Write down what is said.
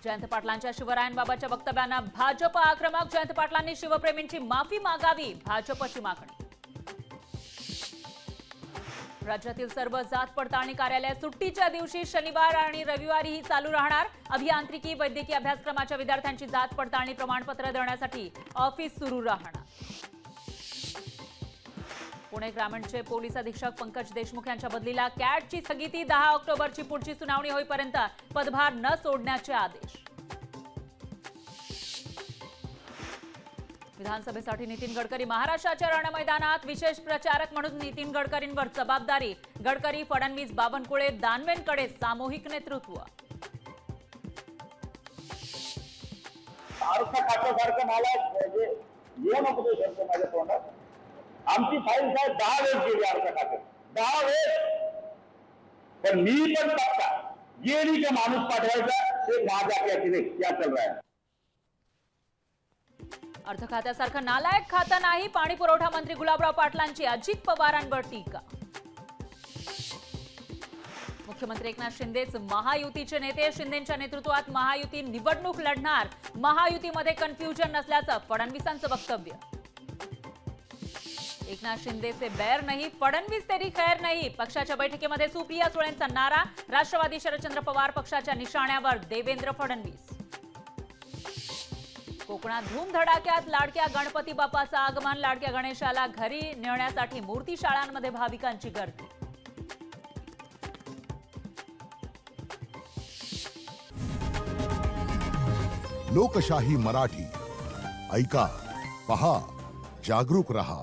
जयंत पाटलांच्या शिवरायांबाबतच्या वक्तव्यांना भाजप आक्रमक। जयंत पाटलांनी शिवप्रेमींची माफी मागावी, भाजपची मागणी। राज्यातील सर्व जात पडताळणी कार्यालय सुट्टीच्या दिवशी शनिवार आणि रविवारीही चालू राहणार। अभियांत्रिकी वैद्यकीय अभ्यासक्रमाच्या विद्यार्थ्यांची जात पडताळणी प्रमाणपत्र देण्यासाठी ऑफिस सुरू राहणार। पुणे ग्रामीणचे पोलीस अधीक्षक पंकज देशमुख यांच्या बदलीला कॅटची स्थगिती। 10 ऑक्टोबरची पुढची सुनावणी होईपर्यंत पदभार न सोडण्याचे आदेश। विधानसभेसाठी नितीन गडकरी महाराष्ट्राच्या रणमैदानात। विशेष प्रचारक म्हणून नितीन गडकरींवर जबाबदारी। गडकरी, फडणवीस, बावनकुळे, दानवेंकडे सामूहिक नेतृत्व। आमची फाईल साहेब 10 वेळेस गेली अर्ज खाते, 10 वेळेस। पण मी पण पक्का गेली का माणूस पाठवायचा ते माझ्या क्या चल रहा है। अर्थ खात्यासारखं नालायक खातं नाही, पाणी पुरवठा मंत्री गुलाबराव पाटलांची अजित पवारांवर टीका। मुख्यमंत्री एकनाथ शिंदेच महायुतीचे नेते। शिंदेंच्या नेतृत्वात महायुती निवडणूक लढणार। महायुतीमध्ये कन्फ्युजन नसल्याचं फडणवीसांचं वक्तव्य। एकनाथ शिंदे से बैर नहीं, फडणवीस तेरी खैर नहीं। पक्षाच्या बैठकीमध्ये सुप्रिया सुळेंचा नारा। राष्ट्रवादी शरदचंद्र पवार पक्षाच्या निशाण्यावर देवेंद्र फडणवीस। कोकणात धूमधडाक्यात लाडक्या गणपती बाप्पाचं आगमन। लाडक्या गणेशाला घरी नेण्यासाठी मूर्ती शाळांमध्ये भाविकांची गर्दी। लोकशाही मराठी ऐका, पहा, जागरूक रहा।